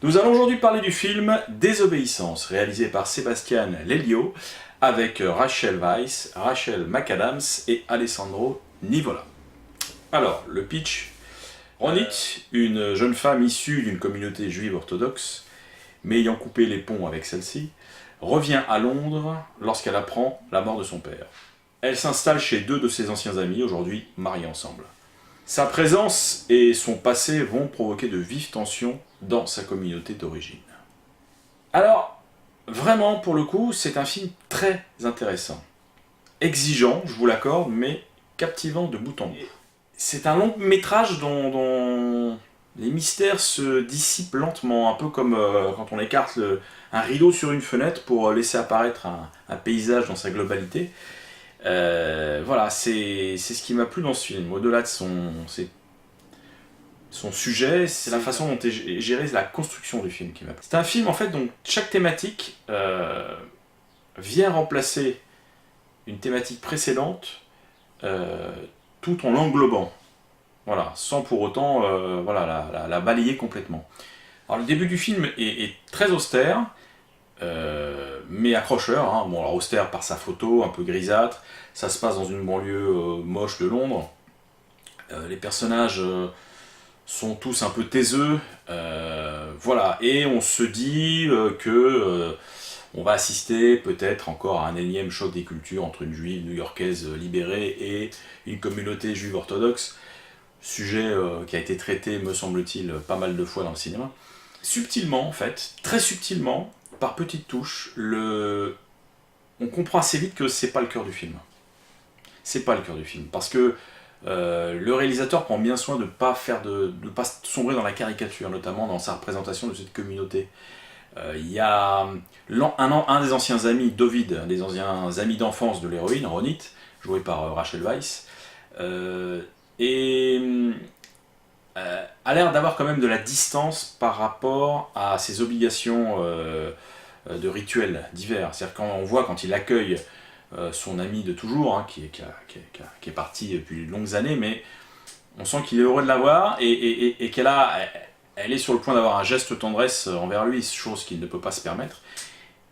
Nous allons aujourd'hui parler du film Désobéissance, réalisé par Sébastien Lelio, avec Rachel Weisz, Rachel McAdams et Alessandro Nivola. Alors, le pitch. Ronit, une jeune femme issue d'une communauté juive orthodoxe, mais ayant coupé les ponts avec celle-ci, revient à Londres lorsqu'elle apprend la mort de son père. Elle s'installe chez deux de ses anciens amis, aujourd'hui mariés ensemble. Sa présence et son passé vont provoquer de vives tensions dans sa communauté d'origine. Alors, vraiment, pour le coup, c'est un film très intéressant. Exigeant, je vous l'accorde, mais captivant de bout en bout. C'est un long métrage dont les mystères se dissipent lentement, un peu comme quand on écarte un rideau sur une fenêtre pour laisser apparaître un paysage dans sa globalité. Voilà, c'est ce qui m'a plu dans ce film. Au-delà de son sujet, c'est la façon dont est gérée la construction du film qui m'a plu. C'est un film en fait dont chaque thématique vient remplacer une thématique précédente tout en l'englobant. Voilà, sans pour autant voilà, la balayer complètement. Alors le début du film est très austère, mais accrocheur. Hein. Bon, alors austère par sa photo, un peu grisâtre. Ça se passe dans une banlieue moche de Londres. Les personnages sont tous un peu taiseux. Voilà, et on se dit que on va assister peut-être encore à un énième choc des cultures entre une juive new-yorkaise libérée et une communauté juive orthodoxe. Sujet qui a été traité, me semble-t-il, pas mal de fois dans le cinéma. Subtilement, en fait, très subtilement, par petites touches, on comprend assez vite que c'est pas le cœur du film. C'est pas le cœur du film, parce que le réalisateur prend bien soin de pas sombrer dans la caricature, notamment dans sa représentation de cette communauté. Il y a un des anciens amis, David, un des anciens amis d'enfance de l'héroïne, Ronit, joué par Rachel Weisz, et a l'air d'avoir quand même de la distance par rapport à ses obligations de rituels divers. C'est-à-dire quand on voit quand il accueille son ami de toujours, hein, qui est parti depuis de longues années, mais on sent qu'il est heureux de l'avoir et elle est sur le point d'avoir un geste de tendresse envers lui, chose qu'il ne peut pas se permettre.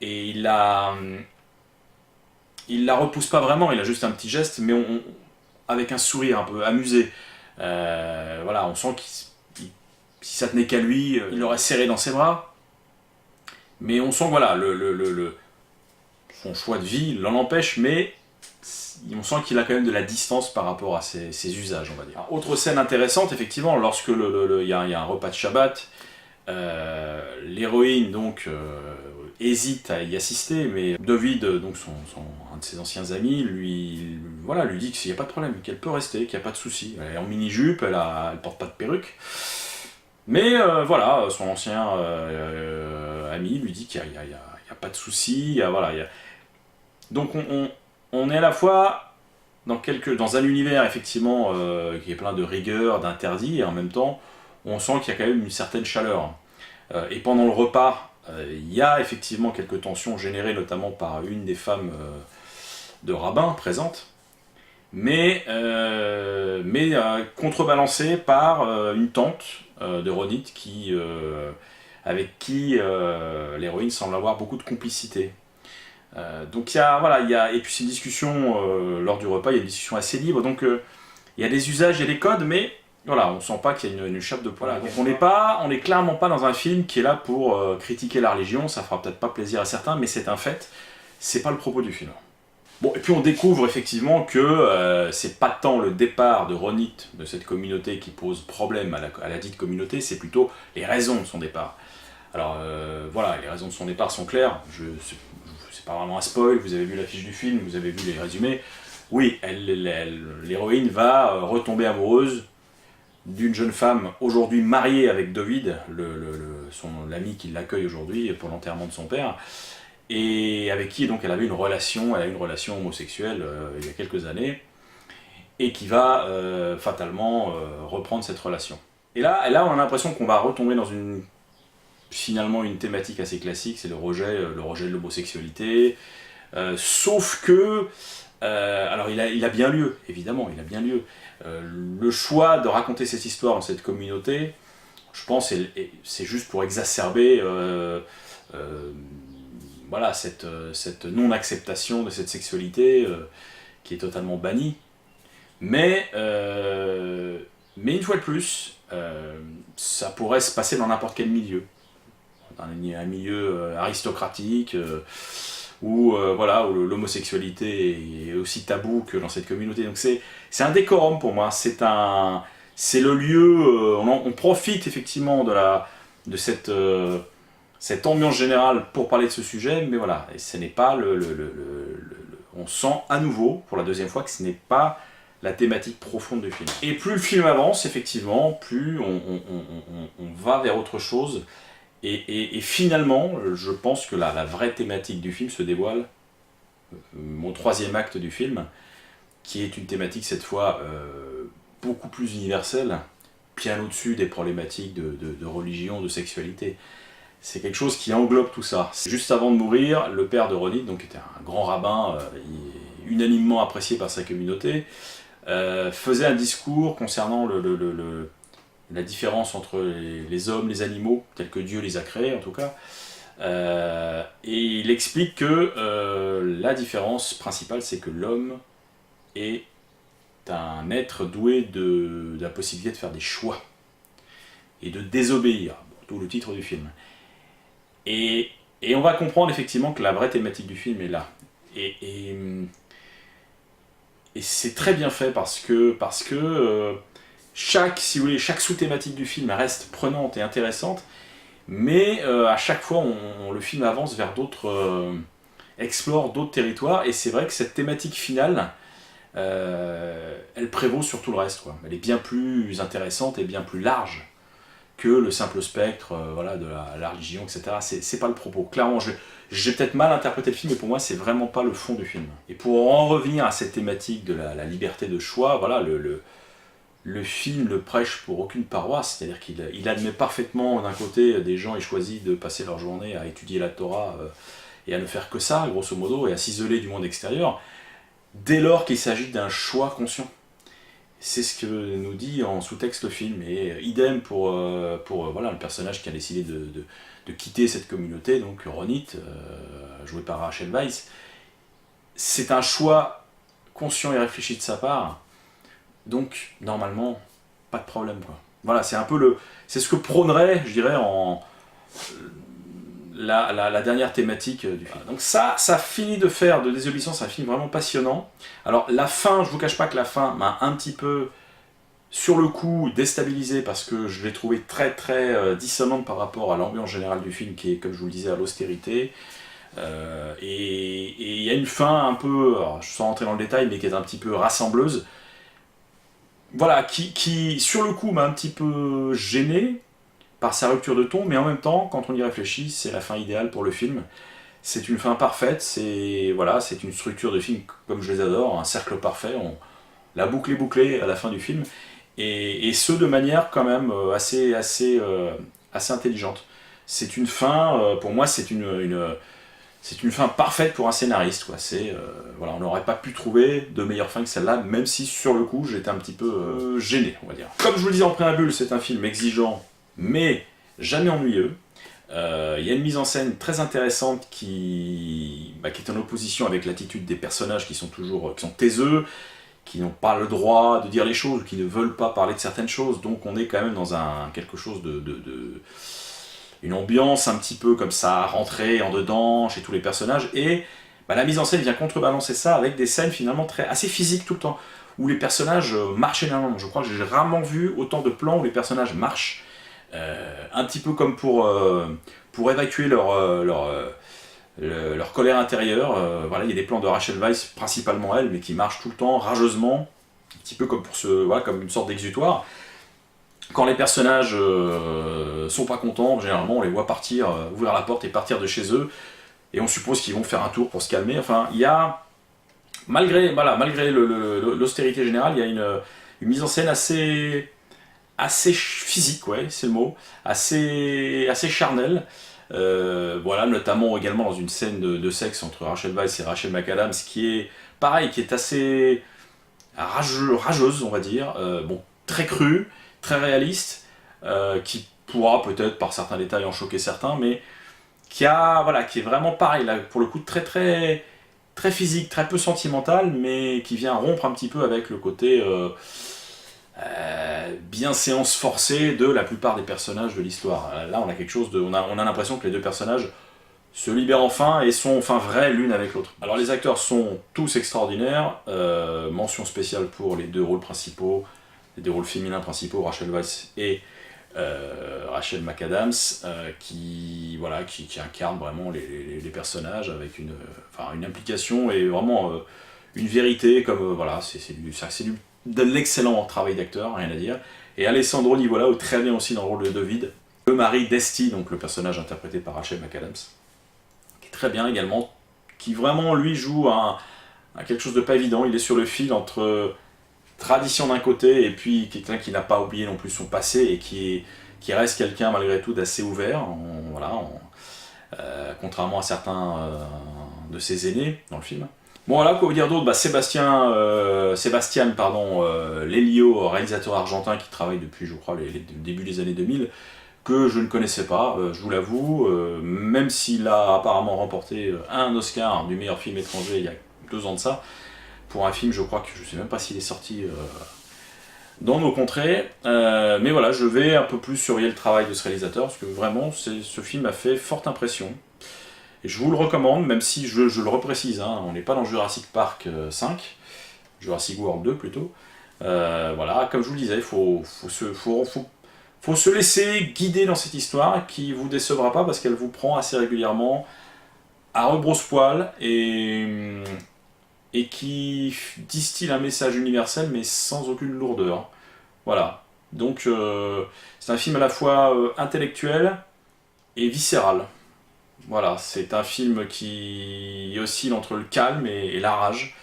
Et il la repousse pas vraiment, il a juste un petit geste, mais avec un sourire un peu amusé. Voilà, on sent que si ça tenait qu'à lui, il l'aurait serré dans ses bras. Mais on sent que voilà, son choix de vie l'en empêche, mais on sent qu'il a quand même de la distance par rapport à ses usages, on va dire. Alors, autre scène intéressante, effectivement, lorsque il y a un repas de Shabbat, l'héroïne donc hésite à y assister, mais David, donc un de ses anciens amis, lui dit qu'il n'y a pas de problème, qu'elle peut rester, qu'il n'y a pas de souci. Elle est en mini-jupe, elle porte pas de perruque. Mais voilà, son ancien ami lui dit qu'il n'y a pas de souci. Donc on est à la fois dans un univers effectivement qui est plein de rigueur, d'interdits, et en même temps on sent qu'il y a quand même une certaine chaleur. Et pendant le repas, il y a effectivement quelques tensions générées notamment par une des femmes de rabbin présentes, mais contrebalancées par une tante de Ronit avec qui l'héroïne semble avoir beaucoup de complicité. Donc et puis c'est une discussion lors du repas, il y a une discussion assez libre, donc il y a des usages et des codes, mais voilà, on sent pas qu'il y a une chape de poil. Voilà, donc on n'est clairement pas dans un film qui est là pour critiquer la religion, ça fera peut-être pas plaisir à certains, mais c'est un fait, c'est pas le propos du film. Bon, et puis on découvre effectivement que c'est pas tant le départ de Ronit, de cette communauté, qui pose problème à la dite communauté, c'est plutôt les raisons de son départ. Alors voilà, les raisons de son départ sont claires, c'est pas vraiment un spoil, vous avez vu l'affiche du film, vous avez vu les résumés. Oui, l'héroïne va retomber amoureuse d'une jeune femme aujourd'hui mariée avec David, l'ami qui l'accueille aujourd'hui pour l'enterrement de son père, et avec qui donc elle a eu une relation homosexuelle il y a quelques années, et qui va fatalement reprendre cette relation. Et là on a l'impression qu'on va retomber dans finalement une thématique assez classique, c'est le rejet de l'homosexualité, sauf que alors il a bien lieu, évidemment, il a bien lieu. Le choix de raconter cette histoire dans cette communauté je pense que c'est juste pour exacerber voilà, cette non-acceptation de cette sexualité qui est totalement bannie. Mais une fois de plus, ça pourrait se passer dans n'importe quel milieu. Dans un milieu aristocratique, où l'homosexualité est aussi tabou que dans cette communauté. Donc c'est un décorum pour moi, c'est le lieu, on profite effectivement de cette ambiance générale pour parler de ce sujet, mais voilà, et ce n'est pas on sent à nouveau, pour la deuxième fois, que ce n'est pas la thématique profonde du film. Et plus le film avance, effectivement, plus on va vers autre chose, et finalement, je pense que la vraie thématique du film se dévoile, mon troisième acte du film, qui est une thématique cette fois beaucoup plus universelle, bien au-dessus des problématiques de religion, de sexualité. C'est quelque chose qui englobe tout ça. Juste avant de mourir, le père de Ronit, donc qui était un grand rabbin, unanimement apprécié par sa communauté, faisait un discours concernant la différence entre les hommes, les animaux, tels que Dieu les a créés en tout cas. Et il explique que la différence principale, c'est que l'homme est un être doué de la possibilité de faire des choix et de désobéir, d'où le titre du film. Et on va comprendre effectivement que la vraie thématique du film est là. Et c'est très bien fait parce que chaque sous-thématique du film reste prenante et intéressante, mais à chaque fois le film avance vers explore d'autres territoires, et c'est vrai que cette thématique finale, elle prévaut sur tout le reste, quoi. Elle est bien plus intéressante et bien plus large que le simple spectre de la religion, etc. C'est pas le propos. Clairement, j'ai peut-être mal interprété le film, mais pour moi, c'est vraiment pas le fond du film. Et pour en revenir à cette thématique de la liberté de choix, voilà, le film ne prêche pour aucune paroisse, c'est-à-dire qu'il admet parfaitement, d'un côté, des gens aient choisi de passer leur journée à étudier la Torah et à ne faire que ça, grosso modo, et à s'isoler du monde extérieur, dès lors qu'il s'agit d'un choix conscient. C'est ce que nous dit en sous-texte le film, et idem pour le personnage qui a décidé de quitter cette communauté, donc Ronit, joué par Rachel Weisz. C'est un choix conscient et réfléchi de sa part, donc normalement, pas de problème, quoi. Voilà, c'est ce que prônerait, je dirais, la dernière thématique du film. Donc ça finit de faire de Désobéissance un film vraiment passionnant. Alors la fin, je vous cache pas que la fin m'a un petit peu, sur le coup, déstabilisé, parce que je l'ai trouvé très très dissonante par rapport à l'ambiance générale du film, qui est, comme je vous le disais, à l'austérité. Et il y a une fin un peu, alors, sans rentrer dans le détail, mais qui est un petit peu rassembleuse. Voilà, qui sur le coup m'a un petit peu gêné, par sa rupture de ton, mais en même temps, quand on y réfléchit, c'est la fin idéale pour le film. C'est une fin parfaite, c'est une structure de film comme je les adore, un cercle parfait, la boucle est bouclée à la fin du film, et ce de manière quand même assez intelligente. C'est une fin, pour moi, c'est une fin parfaite pour un scénariste, quoi. On n'aurait pas pu trouver de meilleure fin que celle-là, même si sur le coup j'étais un petit peu gêné, on va dire. Comme je vous le disais en préambule, c'est un film exigeant, mais jamais ennuyeux. Il y a une mise en scène très intéressante qui est en opposition avec l'attitude des personnages qui sont taiseux, qui n'ont pas le droit de dire les choses, qui ne veulent pas parler de certaines choses. Donc on est quand même dans quelque chose une ambiance un petit peu comme ça, rentrée en dedans chez tous les personnages. Et la mise en scène vient contrebalancer ça avec des scènes finalement assez physiques tout le temps, où les personnages marchent énormément. Je crois que j'ai rarement vu autant de plans où les personnages marchent. Un petit peu comme pour évacuer leur colère intérieure. Il y a des plans de Rachel Weisz, principalement elle, mais qui marchent tout le temps, rageusement, un petit peu comme comme une sorte d'exutoire. Quand les personnages sont pas contents, généralement on les voit partir, ouvrir la porte et partir de chez eux, et on suppose qu'ils vont faire un tour pour se calmer. Enfin, il y a, malgré l'austérité générale, il y a une mise en scène assez physique, ouais, c'est le mot, assez charnelle. Notamment également dans une scène de sexe entre Rachel Weisz et Rachel McAdams, qui est assez rageuse, on va dire, très crue, très réaliste, qui pourra peut-être par certains détails en choquer certains, mais qui est vraiment pareil, là, pour le coup très physique, très peu sentimental, mais qui vient rompre un petit peu avec le côté bien séance forcée de la plupart des personnages de l'histoire. Là, on a quelque chose de, on a l'impression que les deux personnages se libèrent enfin et sont enfin vrais l'une avec l'autre. Alors les acteurs sont tous extraordinaires, mention spéciale pour les deux rôles principaux, les deux rôles féminins principaux, Rachel Weisz et Rachel McAdams, qui incarne vraiment les personnages avec une implication et vraiment une vérité, comme c'est de l'excellent travail d'acteur, rien à dire. Et Alessandro Nivola, très bien aussi dans le rôle de David, le mari d'Esti, donc le personnage interprété par Rachel McAdams, qui est très bien également, qui vraiment lui joue à quelque chose de pas évident. Il est sur le fil entre tradition d'un côté et puis quelqu'un qui n'a pas oublié non plus son passé et qui reste quelqu'un malgré tout d'assez ouvert, contrairement à certains de ses aînés dans le film. Bon voilà, quoi vous dire d'autre, Sébastien Lelio, réalisateur argentin qui travaille depuis je crois le début des années 2000, que je ne connaissais pas, je vous l'avoue, même s'il a apparemment remporté un Oscar du meilleur film étranger il y a 2 ans de ça, pour un film, je crois que je ne sais même pas s'il est sorti dans nos contrées. Mais voilà, je vais un peu plus surveiller le travail de ce réalisateur, parce que vraiment, ce film a fait forte impression. Et je vous le recommande, même si je le reprécise, hein, on n'est pas dans Jurassic Park 5, Jurassic World 2 plutôt. Voilà, comme je vous le disais, il faut se laisser guider dans cette histoire qui ne vous décevra pas, parce qu'elle vous prend assez régulièrement à rebrousse-poil et qui distille un message universel mais sans aucune lourdeur. Voilà. Donc c'est un film à la fois intellectuel et viscéral. Voilà, c'est un film qui oscille entre le calme et la rage.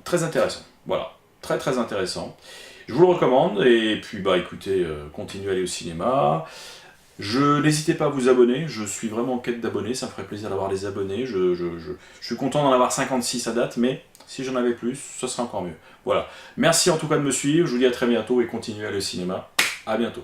Très intéressant. Voilà, très intéressant. Je vous le recommande et puis écoutez, continuez à aller au cinéma. N'hésitez pas à vous abonner, je suis vraiment en quête d'abonnés, ça me ferait plaisir d'avoir des abonnés, je suis content d'en avoir 56 à date, mais si j'en avais plus, ce serait encore mieux. Voilà, merci en tout cas de me suivre, je vous dis à très bientôt et continuez à aller au cinéma, à bientôt.